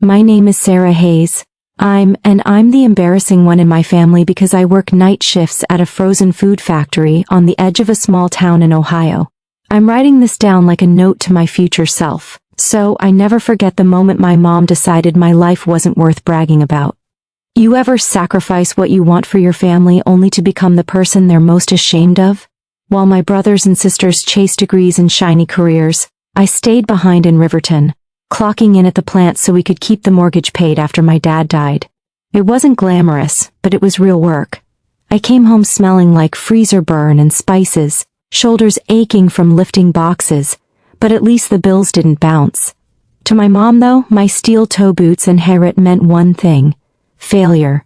My name is Sarah Hayes. I'm the embarrassing one in my family because I work night shifts at a frozen food factory on the edge of a small town in Ohio. I'm writing this down like a note to my future self, so I never forget the moment my mom decided my life wasn't worth bragging about. You ever sacrifice what you want for your family only to become the person they're most ashamed of? While my brothers and sisters chased degrees and shiny careers, I stayed behind in Riverton, clocking in at the plant so we could keep the mortgage paid after my dad died. It wasn't glamorous, but it was real work. I came home smelling like freezer burn and spices, shoulders aching from lifting boxes, but at least the bills didn't bounce. To my mom, though, my steel toe boots and hairnet meant one thing: failure.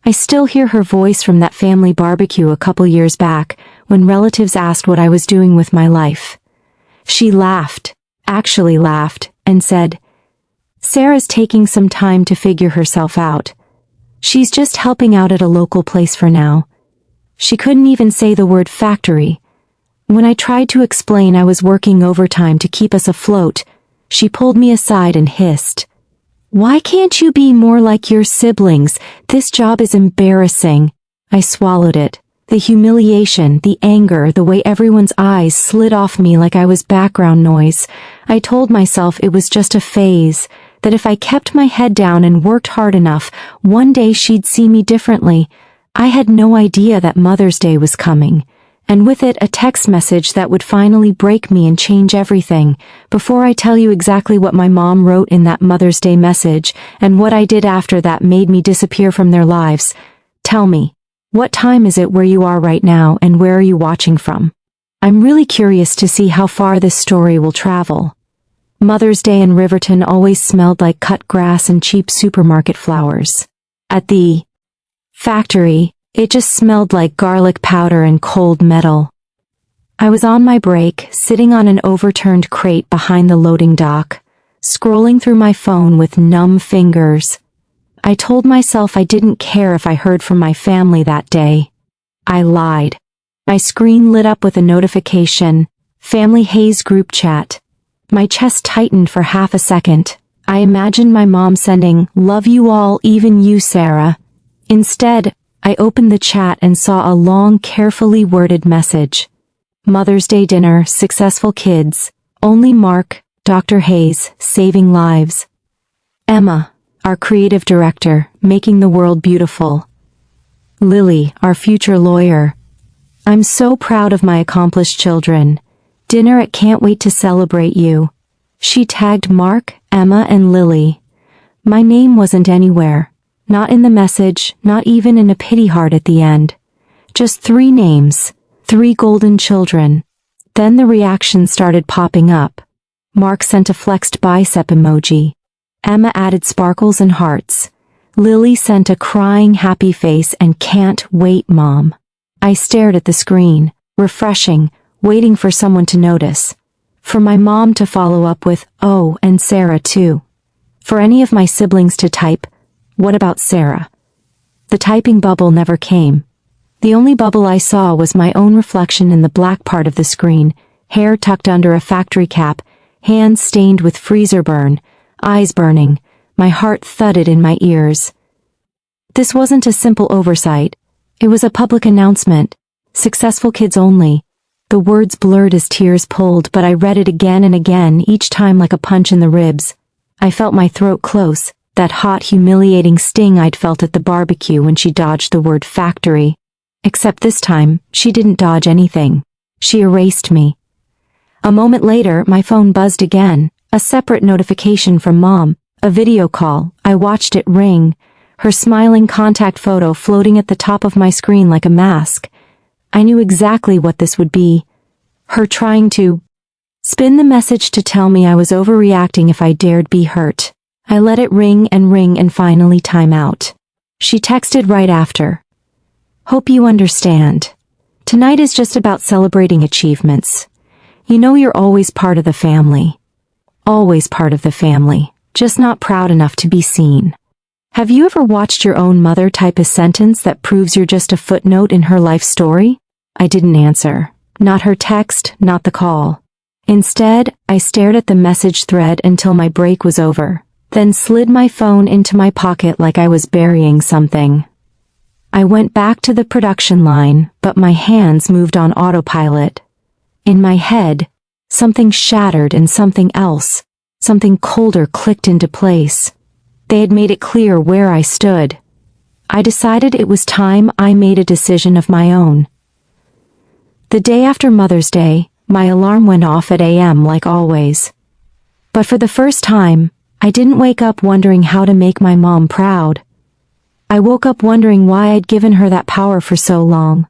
I still hear her voice from that family barbecue a couple years back when relatives asked what I was doing with my life. She laughed, actually laughed, and said, "Sarah's taking some time to figure herself out. She's just helping out at a local place for now." She couldn't even say the word factory. When I tried to explain I was working overtime to keep us afloat, she pulled me aside and hissed, "Why can't you be more like your siblings? This job is embarrassing." I swallowed it. The humiliation, the anger, the way everyone's eyes slid off me like I was background noise. I told myself it was just a phase, that if I kept my head down and worked hard enough, one day she'd see me differently. I had no idea that Mother's Day was coming, and with it a text message that would finally break me and change everything. Before I tell you exactly what my mom wrote in that Mother's Day message, and what I did after that made me disappear from their lives, tell me, what time is it where you are right now, and where are you watching from? I'm really curious to see how far this story will travel. Mother's Day in Riverton always smelled like cut grass and cheap supermarket flowers. At the factory, it just smelled like garlic powder and cold metal. I was on my break, sitting on an overturned crate behind the loading dock, scrolling through my phone with numb fingers. I told myself I didn't care if I heard from my family that day. I lied. My screen lit up with a notification, Family Hayes group chat. My chest tightened for half a second. I imagined my mom sending, "Love you all, even you, Sarah." Instead, I opened the chat and saw a long, carefully worded message. Mother's Day dinner, successful kids, only Mark, Dr. Hayes, saving lives. Emma, our creative director, making the world beautiful. Lily, our future lawyer. I'm so proud of my accomplished children. Dinner at Can't Wait to Celebrate You. She tagged Mark, Emma, and Lily. My name wasn't anywhere. Not in the message, not even in a pity heart at the end. Just 3 names, 3 golden children. Then the reactions started popping up. Mark sent a flexed bicep emoji. Emma added sparkles and hearts. Lily sent a crying happy face and "Can't wait, Mom." I stared at the screen, refreshing, waiting for someone to notice. For my mom to follow up with, "Oh, and Sarah too." For any of my siblings to type, "What about Sarah?" The typing bubble never came. The only bubble I saw was my own reflection in the black part of the screen, hair tucked under a factory cap, hands stained with freezer burn, eyes burning, my heart thudded in my ears. This wasn't a simple oversight. It was a public announcement. Successful kids only. The words blurred as tears pulled, but I read it again and again, each time like a punch in the ribs. I felt my throat close, that hot, humiliating sting I'd felt at the barbecue when she dodged the word factory. Except this time, she didn't dodge anything. She erased me. A moment later, my phone buzzed again, a separate notification from Mom, a video call. I watched it ring, her smiling contact photo floating at the top of my screen like a mask. I knew exactly what this would be. Her trying to spin the message to tell me I was overreacting if I dared be hurt. I let it ring and finally time out. She texted right after. "Hope you understand. Tonight is just about celebrating achievements. You know you're always part of the family. Always part of the family, just not proud enough to be seen." Have you ever watched your own mother type a sentence that proves you're just a footnote in her life story? I didn't answer. Not her text, not the call. Instead, I stared at the message thread until my break was over. then slid my phone into my pocket like I was burying something. I went back to the production line, but my hands moved on autopilot. In my head, something shattered and something else, something colder clicked into place. They had made it clear where I stood. I decided it was time I made a decision of my own. The day after Mother's Day, my alarm went off at a.m. like always. But for the first time, I didn't wake up wondering how to make my mom proud. I woke up wondering why I'd given her that power for so long.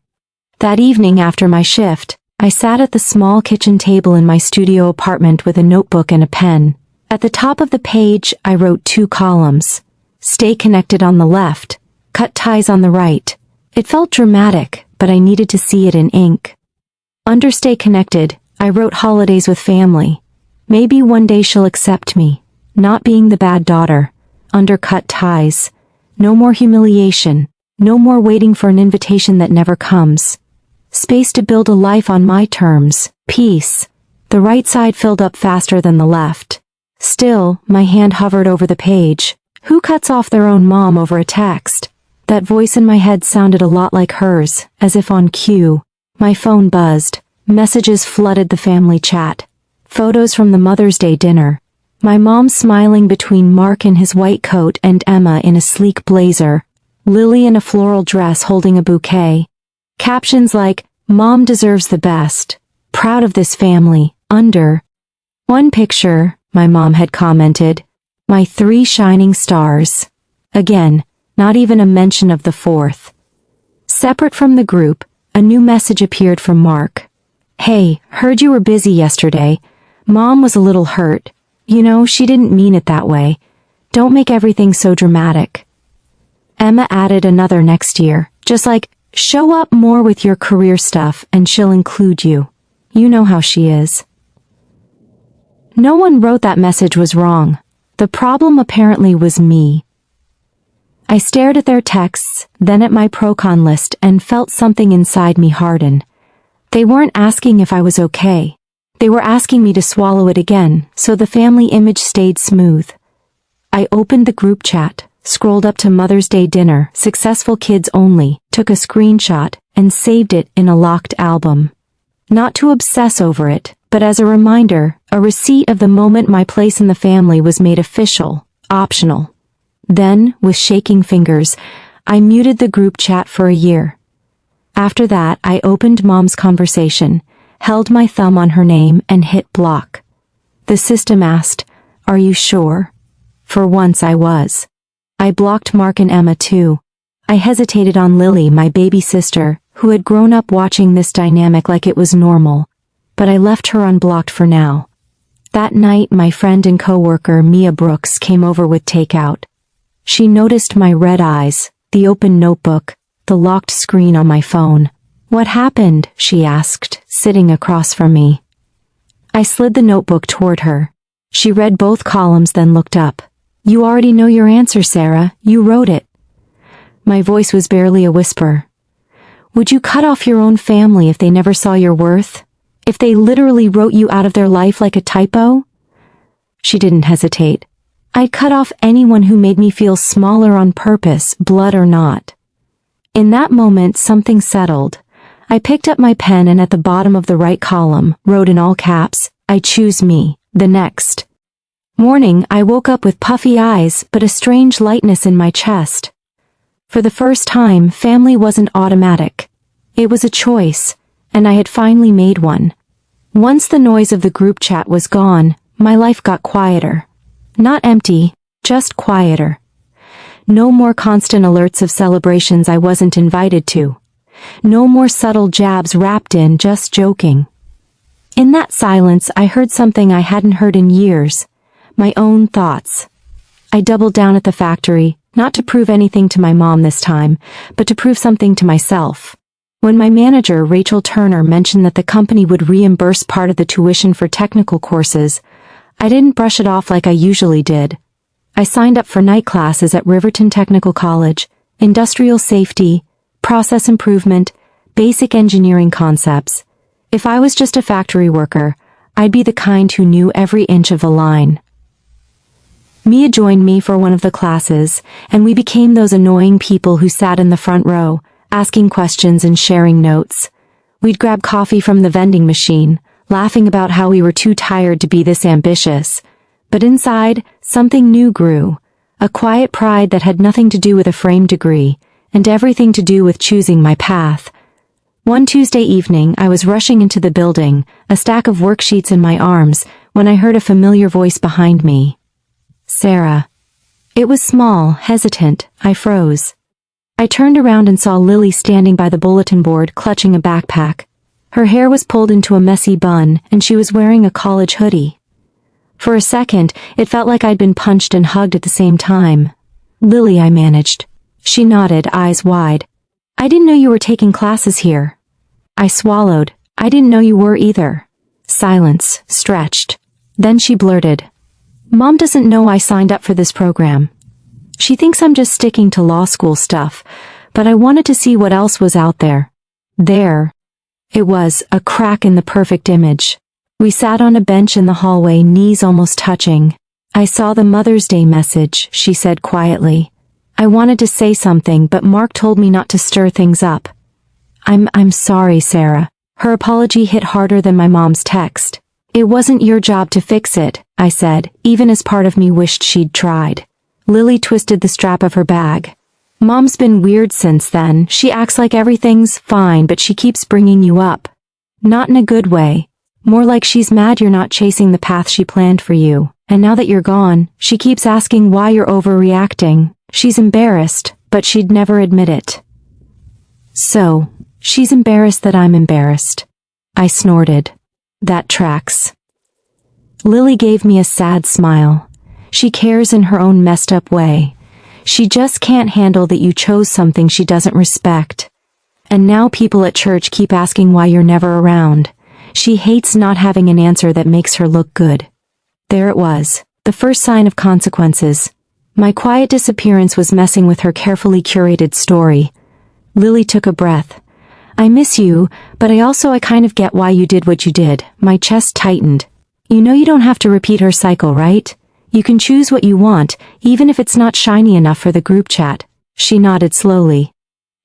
That evening after my shift, I sat at the small kitchen table in my studio apartment with a notebook and a pen. At the top of the page, I wrote 2 columns. Stay connected on the left, cut ties on the right. It felt dramatic, but I needed to see it in ink. Under stay connected, I wrote holidays with family. Maybe one day she'll accept me, not being the bad daughter. Under cut ties. No more humiliation, no more waiting for an invitation that never comes. Space to build a life on my terms, peace. The right side filled up faster than the left. Still, my hand hovered over the page. Who cuts off their own mom over a text? That voice in my head sounded a lot like hers, as if on cue. My phone buzzed. Messages flooded the family chat. Photos from the Mother's Day dinner. My mom smiling between Mark in his white coat and Emma in a sleek blazer. Lily in a floral dress holding a bouquet. Captions like, Mom deserves the best. Proud of this family. Under one picture, my mom had commented, my 3 shining stars. Again, not even a mention of the 4th. Separate from the group, a new message appeared from Mark. Hey, heard you were busy yesterday. Mom was a little hurt. You know, she didn't mean it that way. Don't make everything so dramatic. Emma added another next year, just like, show up more with your career stuff and she'll include you. You know how she is. No one wrote that message was wrong. The problem apparently was me. I stared at their texts, then at my pro-con list and felt something inside me harden. They weren't asking if I was okay. They were asking me to swallow it again, so the family image stayed smooth. I opened the group chat, scrolled up to Mother's Day dinner, successful kids only, took a screenshot, and saved it in a locked album. Not to obsess over it, but as a reminder, a receipt of the moment my place in the family was made official, optional. Then, with shaking fingers, I muted the group chat for a year. After that, I opened Mom's conversation, held my thumb on her name and hit block. The system asked, "Are you sure?" For once I was. I blocked Mark and Emma too. I hesitated on Lily, my baby sister, who had grown up watching this dynamic like it was normal, but I left her unblocked for now. That night, my friend and coworker Mia Brooks came over with takeout. She noticed my red eyes, the open notebook, the locked screen on my phone. "What happened?" she asked, sitting across from me. I slid the notebook toward her. She read both columns then looked up. "You already know your answer, Sarah. You wrote it." My voice was barely a whisper. "Would you cut off your own family if they never saw your worth? If they literally wrote you out of their life like a typo?" She didn't hesitate. "I'd cut off anyone who made me feel smaller on purpose, blood or not." In that moment, something settled. I picked up my pen and at the bottom of the right column, wrote in all caps, "I choose me, the next." Morning, I woke up with puffy eyes but a strange lightness in my chest. For the first time, family wasn't automatic. It was a choice, and I had finally made one. Once the noise of the group chat was gone, my life got quieter. Not empty, just quieter. No more constant alerts of celebrations I wasn't invited to. No more subtle jabs wrapped in just joking. In that silence, I heard something I hadn't heard in years. My own thoughts. I doubled down at the factory, not to prove anything to my mom this time, but to prove something to myself. When my manager, Rachel Turner, mentioned that the company would reimburse part of the tuition for technical courses, I didn't brush it off like I usually did. I signed up for night classes at Riverton Technical College, industrial safety, process improvement, basic engineering concepts. If I was just a factory worker, I'd be the kind who knew every inch of the line. Mia joined me for one of the classes, and we became those annoying people who sat in the front row, asking questions and sharing notes. We'd grab coffee from the vending machine, laughing about how we were too tired to be this ambitious. But inside, something new grew, a quiet pride that had nothing to do with a framed degree, and everything to do with choosing my path. One Tuesday evening, I was rushing into the building, a stack of worksheets in my arms, when I heard a familiar voice behind me. Sarah. It was small, hesitant. I froze. I turned around and saw Lily standing by the bulletin board, clutching a backpack. Her hair was pulled into a messy bun, and she was wearing a college hoodie. For a second, it felt like I'd been punched and hugged at the same time. Lily, I managed. She nodded, eyes wide. I didn't know you were taking classes here. I swallowed. I didn't know you were either. Silence, stretched. Then she blurted. Mom doesn't know I signed up for this program. She thinks I'm just sticking to law school stuff, but I wanted to see what else was out there. There. It was, a crack in the perfect image. We sat on a bench in the hallway, knees almost touching. I saw the Mother's Day message, she said quietly. I wanted to say something, but Mark told me not to stir things up. I'm sorry, Sarah. Her apology hit harder than my mom's text. It wasn't your job to fix it, I said, even as part of me wished she'd tried. Lily twisted the strap of her bag. Mom's been weird since then. She acts like everything's fine, but she keeps bringing you up. Not in a good way. More like she's mad you're not chasing the path she planned for you. And now that you're gone, she keeps asking why you're overreacting. She's embarrassed, but she'd never admit it. So, she's embarrassed that I'm embarrassed. I snorted. That tracks. Lily gave me a sad smile. She cares in her own messed up way. She just can't handle that you chose something she doesn't respect. And now people at church keep asking why you're never around. She hates not having an answer that makes her look good. There it was, the first sign of consequences. My quiet disappearance was messing with her carefully curated story. Lily took a breath. I miss you, but I kind of get why you did what you did. My chest tightened. You know you don't have to repeat her cycle, right? You can choose what you want, even if it's not shiny enough for the group chat. She nodded slowly.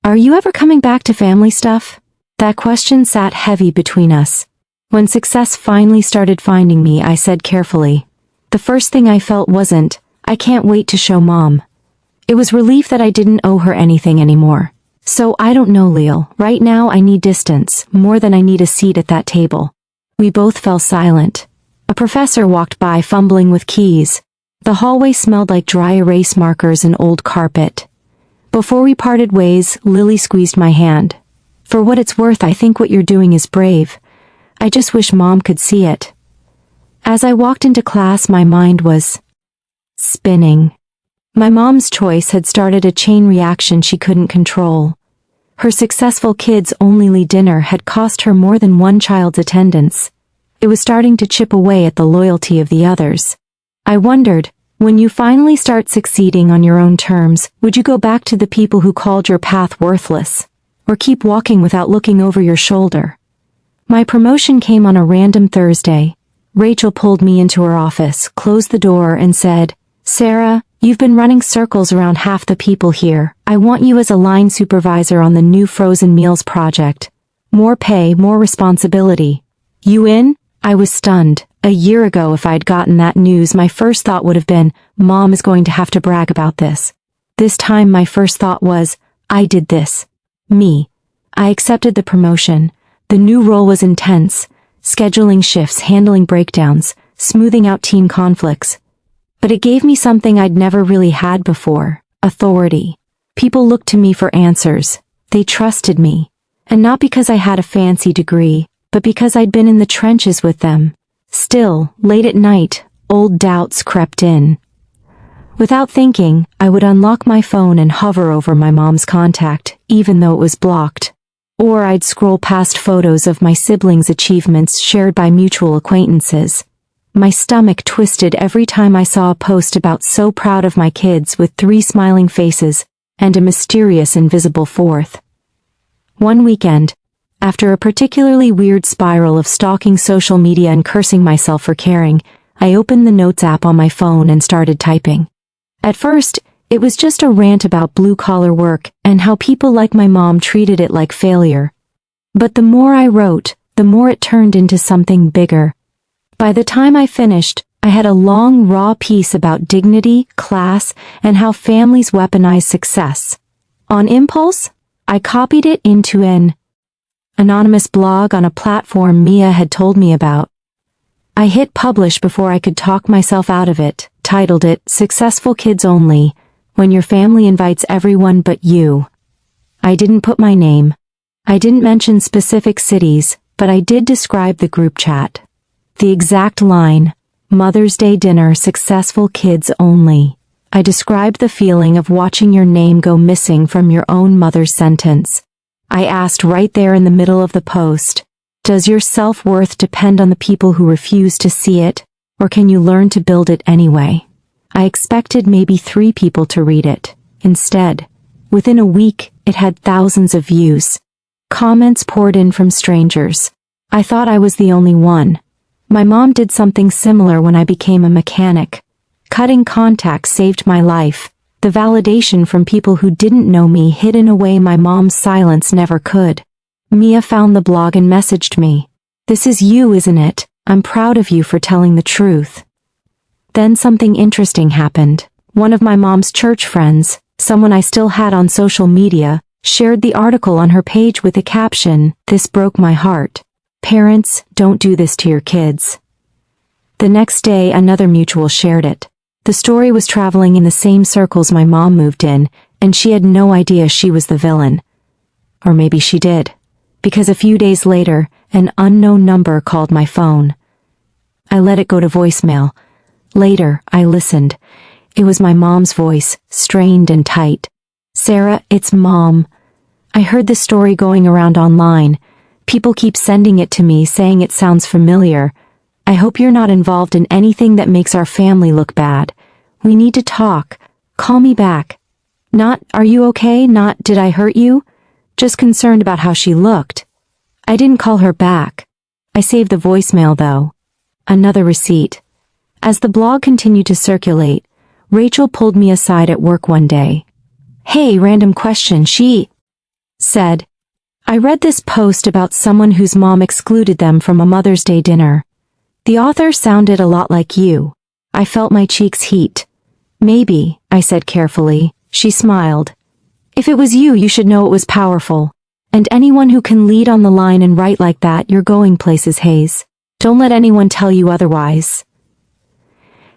Are you ever coming back to family stuff? That question sat heavy between us. When success finally started finding me, I said carefully. The first thing I felt wasn't, I can't wait to show Mom. It was relief that I didn't owe her anything anymore. So I don't know, Leo. Right now I need distance, more than I need a seat at that table. We both fell silent. A professor walked by fumbling with keys. The hallway smelled like dry erase markers and old carpet. Before we parted ways, Lily squeezed my hand. For what it's worth, I think what you're doing is brave. I just wish Mom could see it. As I walked into class, my mind was spinning. My mom's choice had started a chain reaction she couldn't control. Her successful kids-only dinner had cost her more than one child's attendance. It was starting to chip away at the loyalty of the others. I wondered, when you finally start succeeding on your own terms, would you go back to the people who called your path worthless? Or keep walking without looking over your shoulder? My promotion came on a random Thursday. Rachel pulled me into her office, closed the door, and said, Sarah, you've been running circles around half the people here. I want you as a line supervisor on the new frozen meals project. More pay, more responsibility. You in? I was stunned. A year ago, if I'd gotten that news, my first thought would have been, Mom is going to have to brag about this. This time, my first thought was, I did this. Me. I accepted the promotion. The new role was intense. Scheduling shifts, handling breakdowns, smoothing out team conflicts. But it gave me something I'd never really had before, authority. People looked to me for answers. They trusted me. And not because I had a fancy degree, but because I'd been in the trenches with them. Still, late at night, old doubts crept in. Without thinking, I would unlock my phone and hover over my mom's contact, even though it was blocked. Or I'd scroll past photos of my siblings' achievements shared by mutual acquaintances. My stomach twisted every time I saw a post about so proud of my kids with 3 smiling faces and a mysterious invisible fourth. One weekend, after a particularly weird spiral of stalking social media and cursing myself for caring, I opened the notes app on my phone and started typing. At first, it was just a rant about blue-collar work and how people like my mom treated it like failure. But the more I wrote, the more it turned into something bigger. By the time I finished, I had a long, raw piece about dignity, class, and how families weaponize success. On impulse, I copied it into an anonymous blog on a platform Mia had told me about. I hit publish before I could talk myself out of it, titled it Successful Kids Only, When Your Family Invites Everyone But You. I didn't put my name. I didn't mention specific cities, but I did describe the group chat. The exact line, Mother's Day dinner, successful kids only. I described the feeling of watching your name go missing from your own mother's sentence. I asked right there in the middle of the post, does your self-worth depend on the people who refuse to see it, or can you learn to build it anyway? I expected maybe 3 people to read it. Instead, within a week, it had thousands of views. Comments poured in from strangers. I thought I was the only one. My mom did something similar when I became a mechanic. Cutting contacts saved my life. The validation from people who didn't know me hid in a way my mom's silence never could. Mia found the blog and messaged me. This is you, isn't it? I'm proud of you for telling the truth. Then something interesting happened. One of my mom's church friends, someone I still had on social media, shared the article on her page with the caption, "This broke my heart. Parents, don't do this to your kids." The next day, another mutual shared it. The story was traveling in the same circles my mom moved in, and she had no idea she was the villain. Or maybe she did, because a few days later, an unknown number called my phone. I let it go to voicemail. Later, I listened. It was my mom's voice, strained and tight. "Sarah, it's Mom. I heard this story going around online. People keep sending it to me saying it sounds familiar. I hope you're not involved in anything that makes our family look bad. We need to talk. Call me back. Not, are you okay? Not, did I hurt you? Just concerned about how she looked." I didn't call her back. I saved the voicemail though. Another receipt. As the blog continued to circulate, Rachel pulled me aside at work one day. "Hey, random question," she said. "I read this post about someone whose mom excluded them from a Mother's Day dinner. The author sounded a lot like you." I felt my cheeks heat. "Maybe," I said carefully. She smiled. "If it was you, you should know it was powerful. And anyone who can lead on the line and write like that, you're going places, Hayes. Don't let anyone tell you otherwise."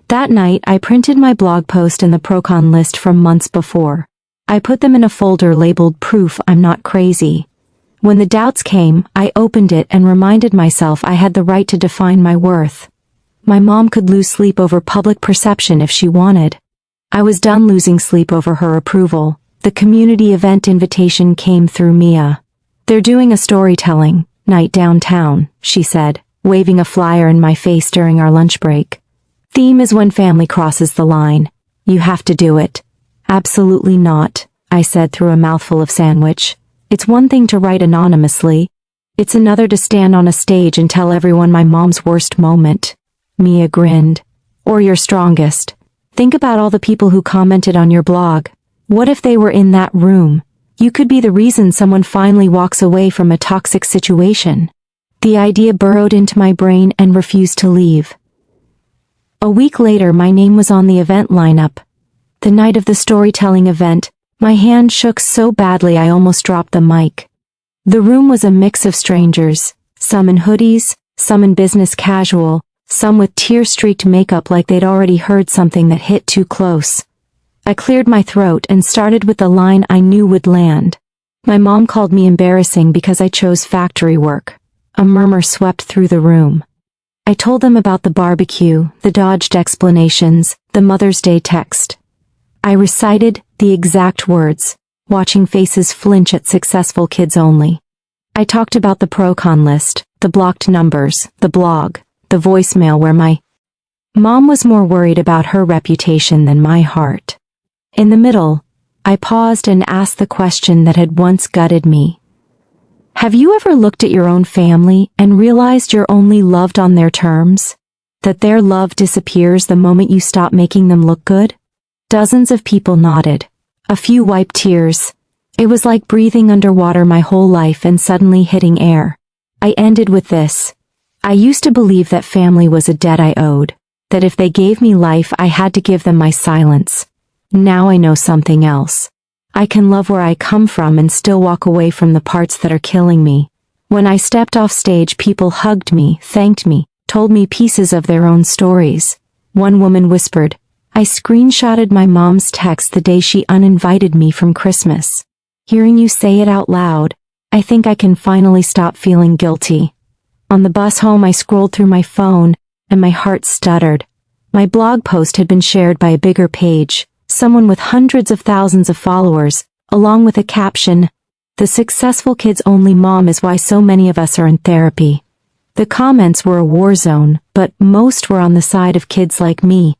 That night, I printed my blog post and the pro-con list from months before. I put them in a folder labeled Proof I'm Not Crazy. When the doubts came, I opened it and reminded myself I had the right to define my worth. My mom could lose sleep over public perception if she wanted. I was done losing sleep over her approval. The community event invitation came through Mia. "They're doing a storytelling night downtown," she said, waving a flyer in my face during our lunch break. "Theme is when family crosses the line. You have to do it." "Absolutely not," I said through a mouthful of sandwich. "It's one thing to write anonymously. It's another to stand on a stage and tell everyone my mom's worst moment." Mia grinned. "Or your strongest. Think about all the people who commented on your blog. What if they were in that room? You could be the reason someone finally walks away from a toxic situation." The idea burrowed into my brain and refused to leave. A week later, my name was on the event lineup. The night of the storytelling event, my hand shook so badly I almost dropped the mic. The room was a mix of strangers, some in hoodies, some in business casual, some with tear-streaked makeup like they'd already heard something that hit too close. I cleared my throat and started with the line I knew would land. My mom called me embarrassing because I chose factory work. A murmur swept through the room. I told them about the barbecue, the dodged explanations, the Mother's Day text. I recited the exact words, watching faces flinch at Successful Kids Only. I talked about the pro-con list, the blocked numbers, the blog, the voicemail where my mom was more worried about her reputation than my heart. In the middle, I paused and asked the question that had once gutted me. Have you ever looked at your own family and realized you're only loved on their terms? That their love disappears the moment you stop making them look good? Dozens of people nodded. A few wiped tears. It was like breathing underwater my whole life and suddenly hitting air. I ended with this. I used to believe that family was a debt I owed, that if they gave me life I had to give them my silence. Now I know something else. I can love where I come from and still walk away from the parts that are killing me. When I stepped off stage, people hugged me, thanked me, told me pieces of their own stories. One woman whispered, "I screenshotted my mom's text the day she uninvited me from Christmas. Hearing you say it out loud, I think I can finally stop feeling guilty." On the bus home I scrolled through my phone, and my heart stuttered. My blog post had been shared by a bigger page, someone with hundreds of thousands of followers, along with a caption, "The successful kid's only mom is why so many of us are in therapy." The comments were a war zone, but most were on the side of kids like me.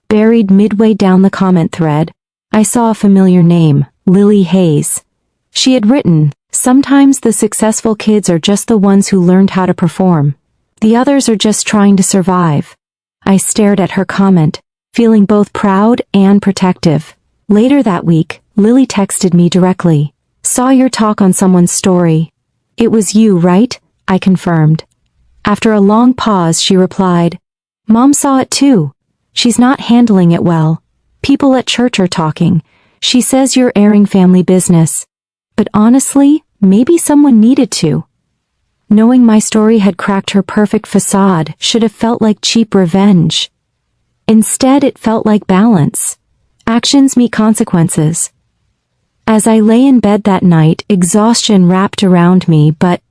Buried midway down the comment thread, I saw a familiar name, Lily Hayes. She had written, "Sometimes the successful kids are just the ones who learned how to perform. The others are just trying to survive." I stared at her comment, feeling both proud and protective. Later that week, Lily texted me directly. "Saw your talk on someone's story." "It was you, right?" I confirmed. After a long pause, she replied, "Mom saw it too. She's not handling it well. People at church are talking. She says you're airing family business. But honestly, maybe someone needed to." Knowing my story had cracked her perfect facade should have felt like cheap revenge. Instead, it felt like balance. Actions meet consequences. As I lay in bed that night, exhaustion wrapped around me, but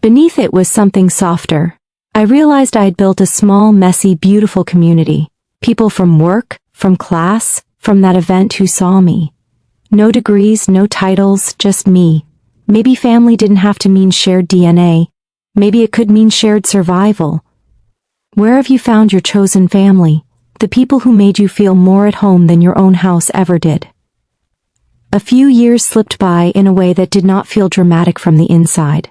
beneath it was something softer. I realized I had built a small, messy, beautiful community. People from work, from class, from that event who saw me. No degrees, no titles, just me. Maybe family didn't have to mean shared DNA. Maybe it could mean shared survival. Where have you found your chosen family? The people who made you feel more at home than your own house ever did. A few years slipped by in a way that did not feel dramatic from the inside.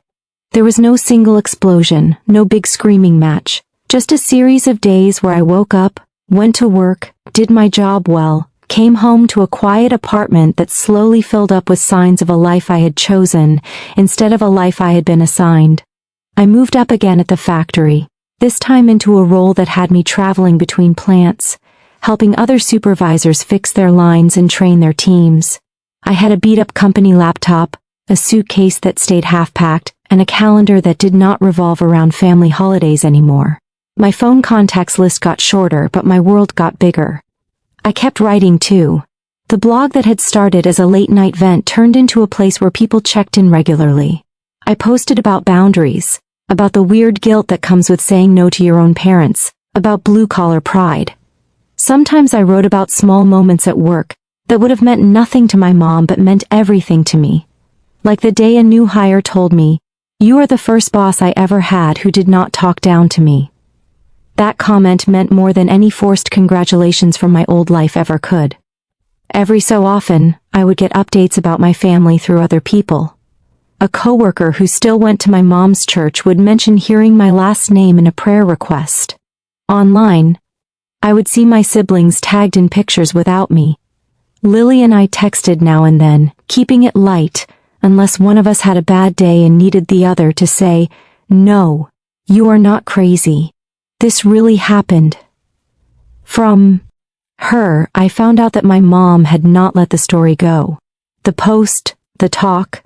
There was no single explosion, no big screaming match, just a series of days where I woke up, went to work, did my job well, came home to a quiet apartment that slowly filled up with signs of a life I had chosen, instead of a life I had been assigned. I moved up again at the factory, this time into a role that had me traveling between plants, helping other supervisors fix their lines and train their teams. I had a beat-up company laptop, a suitcase that stayed half-packed, and a calendar that did not revolve around family holidays anymore. My phone contacts list got shorter, but my world got bigger. I kept writing too. The blog that had started as a late-night vent turned into a place where people checked in regularly. I posted about boundaries, about the weird guilt that comes with saying no to your own parents, about blue-collar pride. Sometimes I wrote about small moments at work that would have meant nothing to my mom but meant everything to me. Like the day a new hire told me, "You are the first boss I ever had who did not talk down to me." That comment meant more than any forced congratulations from my old life ever could. Every so often, I would get updates about my family through other people. A coworker who still went to my mom's church would mention hearing my last name in a prayer request. Online, I would see my siblings tagged in pictures without me. Lily and I texted now and then, keeping it light, unless one of us had a bad day and needed the other to say, "No, you are not crazy. This really happened." From her, I found out that my mom had not let the story go. The post, the talk,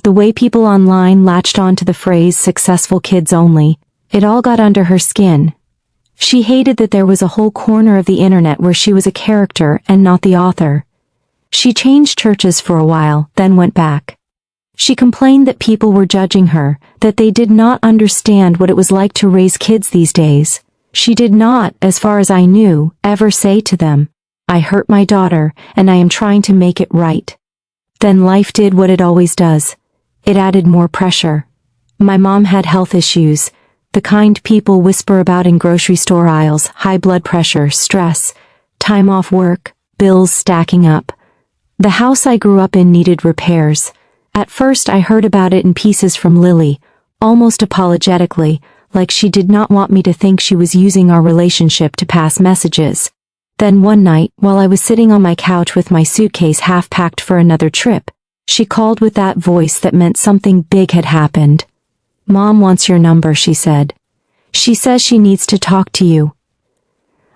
the way people online latched on to the phrase "successful kids only," it all got under her skin. She hated that there was a whole corner of the internet where she was a character and not the author. She changed churches for a while, then went back. She complained that people were judging her, that they did not understand what it was like to raise kids these days. She did not, as far as I knew, ever say to them, "I hurt my daughter, and I am trying to make it right." Then life did what it always does. It added more pressure. My mom had health issues, the kind people whisper about in grocery store aisles: high blood pressure, stress, time off work, bills stacking up. The house I grew up in needed repairs. At first I heard about it in pieces from Lily, almost apologetically, like she did not want me to think she was using our relationship to pass messages. Then one night, while I was sitting on my couch with my suitcase half packed for another trip, she called with that voice that meant something big had happened. "Mom wants your number," she said. "She says she needs to talk to you."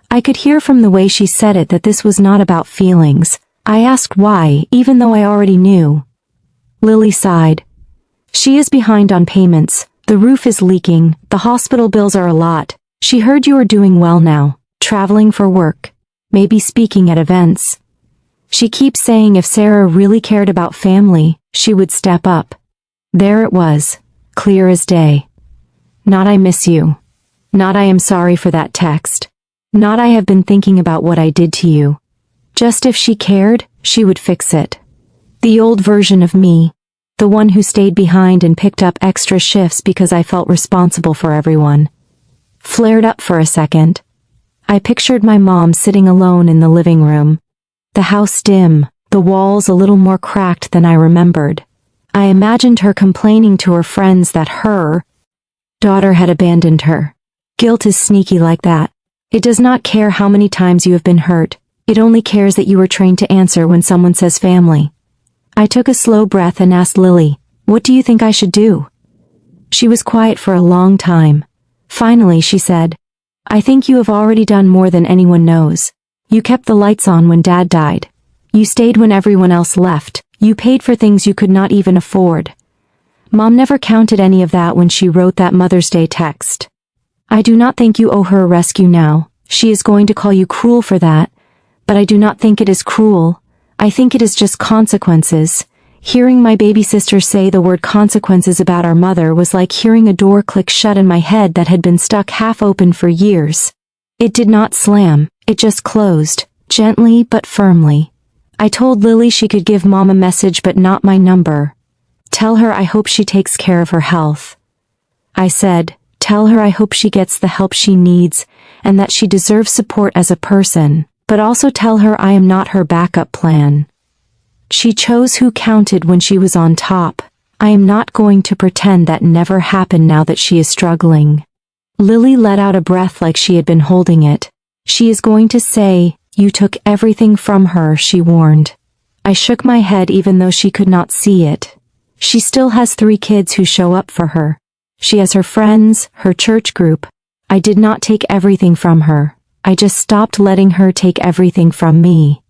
I could hear from the way she said it that this was not about feelings. I asked why, even though I already knew. Lily sighed. "She is behind on payments. The roof is leaking, the hospital bills are a lot. She heard you are doing well now, traveling for work, maybe speaking at events. She keeps saying if Sarah really cared about family, she would step up." There it was, clear as day. Not "I miss you." Not "I am sorry for that text." Not "I have been thinking about what I did to you." Just if she cared, she would fix it. The old version of me, the one who stayed behind and picked up extra shifts because I felt responsible for everyone, flared up for a second. I pictured my mom sitting alone in the living room. The house dim, the walls a little more cracked than I remembered. I imagined her complaining to her friends that her daughter had abandoned her. Guilt is sneaky like that. It does not care how many times you have been hurt. It only cares that you were trained to answer when someone says family. I took a slow breath and asked Lily, "What do you think I should do?" She was quiet for a long time. Finally she said, "I think you have already done more than anyone knows. You kept the lights on when Dad died. You stayed when everyone else left. You paid for things you could not even afford. Mom never counted any of that when she wrote that Mother's Day text. I do not think you owe her a rescue now. She is going to call you cruel for that, but I do not think it is cruel. I think it is just consequences." Hearing my baby sister say the word consequences about our mother was like hearing a door click shut in my head that had been stuck half open for years. It did not slam, it just closed, gently but firmly. I told Lily she could give Mom a message but not my number. Tell her I hope she takes care of her health. I said, tell her I hope she gets the help she needs and that she deserves support as a person, but also tell her I am not her backup plan. She chose who counted when she was on top. I am not going to pretend that never happened now that she is struggling. Lily let out a breath like she had been holding it. She is going to say, "You took everything from her," she warned. I shook my head even though she could not see it. She still has 3 kids who show up for her. She has her friends, her church group. I did not take everything from her. I just stopped letting her take everything from me.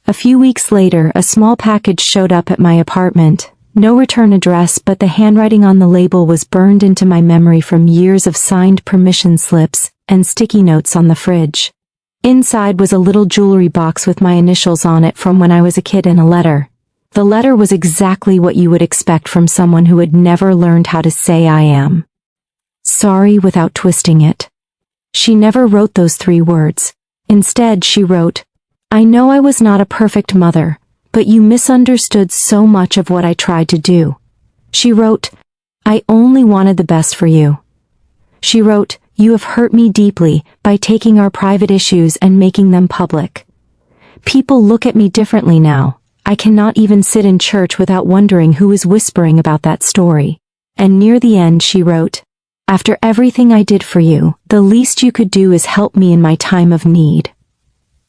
A few weeks later, a small package showed up at my apartment. No return address, but the handwriting on the label was burned into my memory from years of signed permission slips and sticky notes on the fridge. Inside was a little jewelry box with my initials on it from when I was a kid and a letter. The letter was exactly what you would expect from someone who had never learned how to say "I am sorry" without twisting it. She never wrote those 3 words. Instead, she wrote, "I know I was not a perfect mother, but you misunderstood so much of what I tried to do." She wrote, "I only wanted the best for you." She wrote, "You have hurt me deeply by taking our private issues and making them public. People look at me differently now. I cannot even sit in church without wondering who is whispering about that story." And near the end she wrote, "After everything I did for you, the least you could do is help me in my time of need."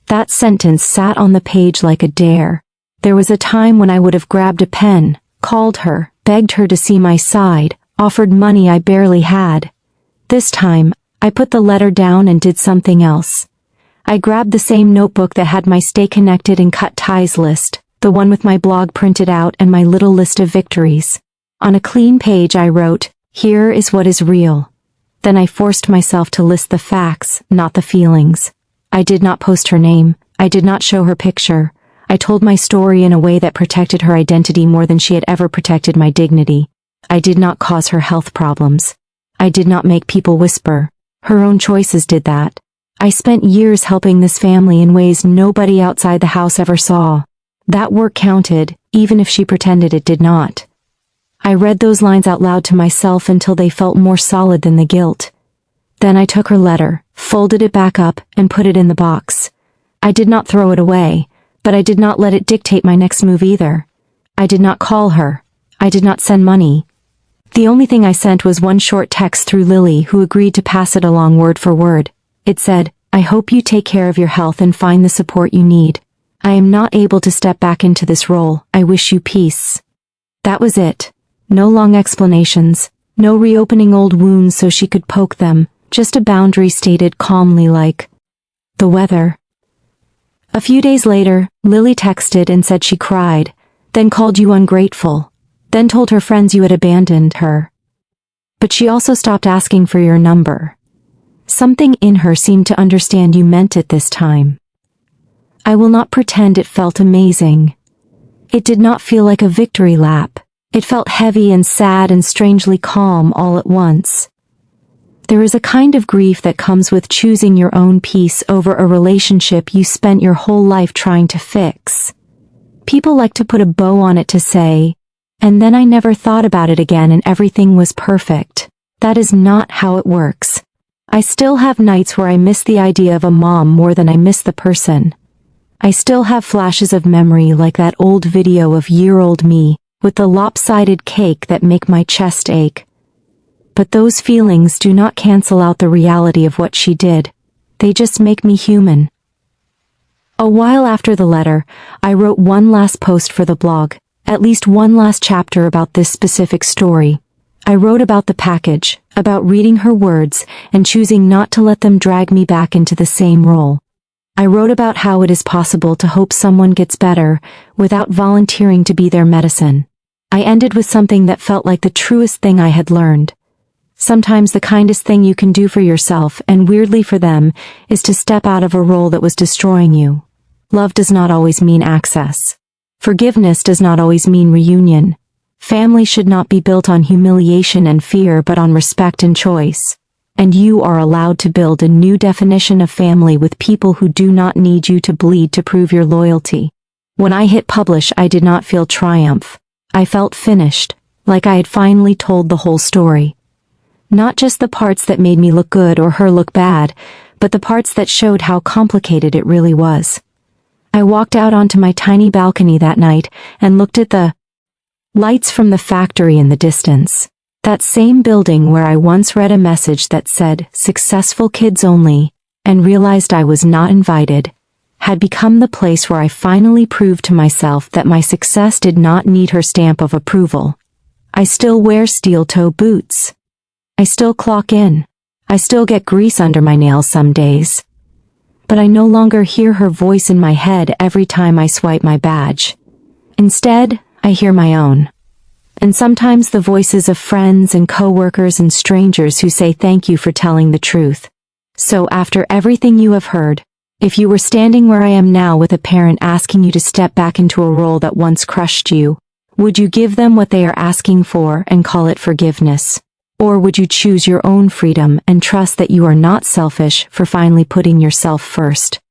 That sentence sat on the page like a dare. There was a time when I would have grabbed a pen, called her, begged her to see my side, offered money I barely had. This time, I put the letter down and did something else. I grabbed the same notebook that had my Stay Connected and Cut Ties list, the one with my blog printed out and my little list of victories. On a clean page I wrote, "Here is what is real." Then I forced myself to list the facts, not the feelings. I did not post her name. I did not show her picture. I told my story in a way that protected her identity more than she had ever protected my dignity. I did not cause her health problems. I did not make people whisper. Her own choices did that. I spent years helping this family in ways nobody outside the house ever saw. That work counted, even if she pretended it did not. I read those lines out loud to myself until they felt more solid than the guilt. Then I took her letter, folded it back up, and put it in the box. I did not throw it away, but I did not let it dictate my next move either. I did not call her. I did not send money. The only thing I sent was one short text through Lily, who agreed to pass it along word for word. It said, "I hope you take care of your health and find the support you need. I am not able to step back into this role. I wish you peace." That was it. No long explanations, no reopening old wounds so she could poke them, just a boundary stated calmly like, "The weather." A few days later, Lily texted and said she cried, then called you ungrateful, then told her friends you had abandoned her. But she also stopped asking for your number. Something in her seemed to understand you meant it this time. I will not pretend it felt amazing. It did not feel like a victory lap. It felt heavy and sad and strangely calm all at once. There is a kind of grief that comes with choosing your own peace over a relationship you spent your whole life trying to fix. People like to put a bow on it to say, "And then I never thought about it again and everything was perfect." That is not how it works. I still have nights where I miss the idea of a mom more than I miss the person. I still have flashes of memory like that old video of year-old me, with the lopsided cake that make my chest ache. But those feelings do not cancel out the reality of what she did. They just make me human. A while after the letter, I wrote one last post for the blog, at least one last chapter about this specific story. I wrote about the package, about reading her words and choosing not to let them drag me back into the same role. I wrote about how it is possible to hope someone gets better without volunteering to be their medicine. I ended with something that felt like the truest thing I had learned. Sometimes the kindest thing you can do for yourself, and weirdly for them, is to step out of a role that was destroying you. Love does not always mean access. Forgiveness does not always mean reunion. Family should not be built on humiliation and fear but on respect and choice. And you are allowed to build a new definition of family with people who do not need you to bleed to prove your loyalty. When I hit publish, I did not feel triumph. I felt finished, like I had finally told the whole story. Not just the parts that made me look good or her look bad, but the parts that showed how complicated it really was. I walked out onto my tiny balcony that night and looked at the lights from the factory in the distance. That same building where I once read a message that said, "Successful kids only," and realized I was not invited, had become the place where I finally proved to myself that my success did not need her stamp of approval. I still wear steel-toe boots. I still clock in. I still get grease under my nails some days. But I no longer hear her voice in my head every time I swipe my badge. Instead, I hear my own. And sometimes the voices of friends and coworkers and strangers who say thank you for telling the truth. So after everything you have heard, if you were standing where I am now with a parent asking you to step back into a role that once crushed you, would you give them what they are asking for and call it forgiveness? Or would you choose your own freedom and trust that you are not selfish for finally putting yourself first?